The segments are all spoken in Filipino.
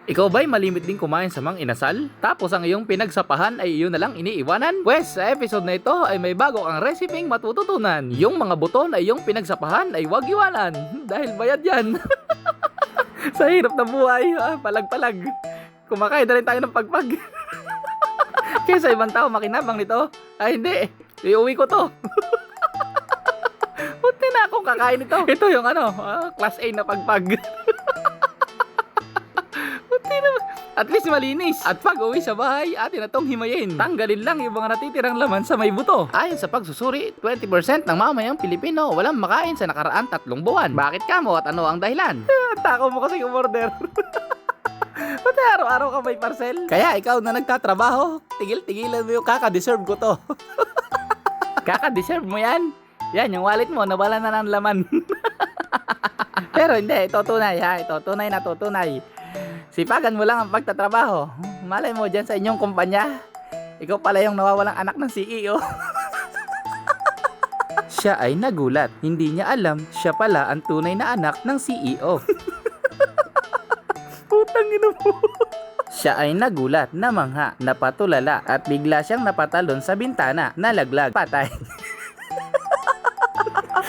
Ikaw ba'y malimit din kumain sa mang inasal? Tapos ang iyong pinagsapahan ay iyon na lang iniiwanan? Pwes, sa episode na ito ay may bago kang reseping matututunan. Yung mga buto na iyong pinagsapahan ay huwag iwanan. Dahil bayad yan. Sa hirap ng buhay, palag-palag. Kumakain na rin tayo ng pagpag. Kaya sa ibang tao makinabang nito. Ay hindi, iuwi ko to. Punti na akong kakain ito. Ito yung class A na pagpag. At least malinis. At pag uwi sa bahay, atin na tong himayin. Tanggalin lang yung mga natitirang laman sa may buto. Ayon sa pagsusuri, 20% ng mamayang Pilipino walang makain sa nakaraan 3 buwan. Bakit ka mo at ano ang dahilan? Tako mo kasi umorder. Pati araw-araw ka may parcel. Kaya ikaw na nagtatrabaho, tigil-tigilan mo yung kaka-deserve ko to. Kaka-deserve mo yan? Yan, yung wallet mo, nawala na ng laman. Pero hindi, ito tunay ha. Ito tunay na tutunay. Sipagan mo lang ang pagtatrabaho. Malay mo dyan sa inyong kumpanya, ikaw pala yung nawawalang anak ng CEO. Siya ay nagulat. Hindi niya alam, siya pala ang tunay na anak ng CEO. Putang ina mo. Siya ay nagulat, namangha, napatulala, at bigla siyang napatalon sa bintana, nalaglag, patay.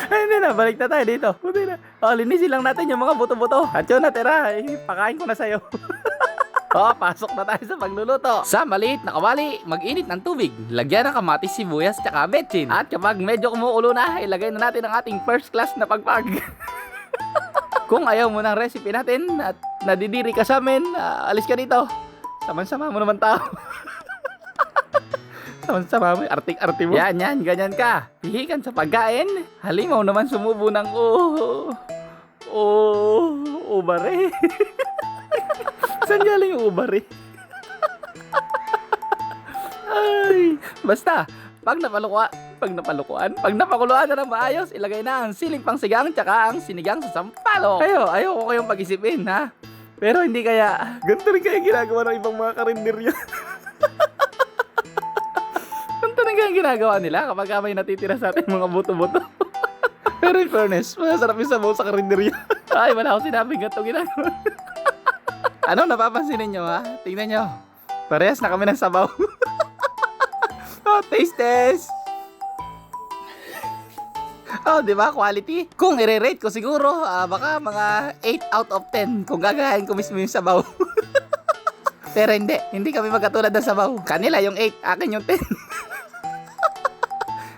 Ay, hindi na, balik na tayo dito. Buti na. Linisin lang natin yung mga buto-buto. At yun natira, pakain ko na sa'yo. Pasok na tayo sa pagluluto. Sa maliit na kawali, mag-init ng tubig. Lagyan ng kamatis, sibuyas, tsaka betsin. At kapag medyo kumukulo na, ilagay na natin ang ating first class na pagpag. Kung ayaw mo ng recipe natin at nadidiri ka sa amin, alis ka dito. Sama-sama mo naman tao. Sama-sama mo, artik-artik mo. Yan, ganyan ka. Pihikan sa pagkain. Halimaw naman sumubo ng ubare. Saan galing yung ubare? Ay, basta, pag napakuluan na ng maayos, ilagay na ang siling pangsigang tsaka ang sinigang sa sampalo. Ayoko kayong pag-isipin, ha? Pero hindi kaya, ganito rin kaya ginagawa ng ibang mga karinderya. Ganito rin kaya ginagawa nila kapag may natitira sa atin mga buto-buto. Pero in fairness, masarap yung sabaw sa karinderya. Ay, wala akong sinabing ganito ginagawa. Ano napapansin ninyo, ha? Tingnan nyo. Parehas na kami ng sabaw. Taste test. Di ba? Quality. Kung i-rate ko siguro, baka mga 8 out of 10 kung gagahin ko mismo yung sabaw. Pero hindi kami magkatulad ng sabaw. Kanila yung 8, akin yung 10.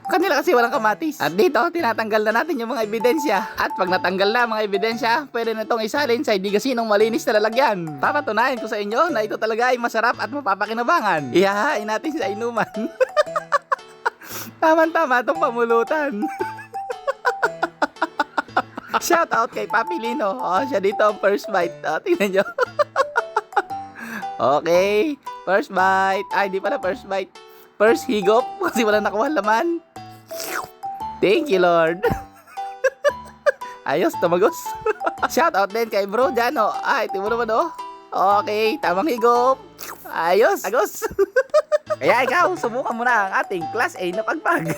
Kanila kasi walang kamatis. At dito, tinatanggal na natin yung mga ebidensya. At pag natanggal na mga ebidensya, pwede na itong isalin sa hindi gasinong malinis na lalagyan. Papatunayan ko sa inyo na ito talaga ay masarap at mapapakinabangan. Ihahain natin sa inuman. Tama-tama itong pamulutan. Shout out kay Papi Lino. Siya dito ang first bite. Tingnan nyo. Okay, first bite. Ay, di pala first bite. First higop kasi wala nakuha laman. Thank you, Lord. Ayos, tumagos. Shout out din kay bro Jano. Ay, ito mo naman Okay, tamang higop. Ayos, agos. Kaya ikaw, subukan mo na ang ating class A na pagpag.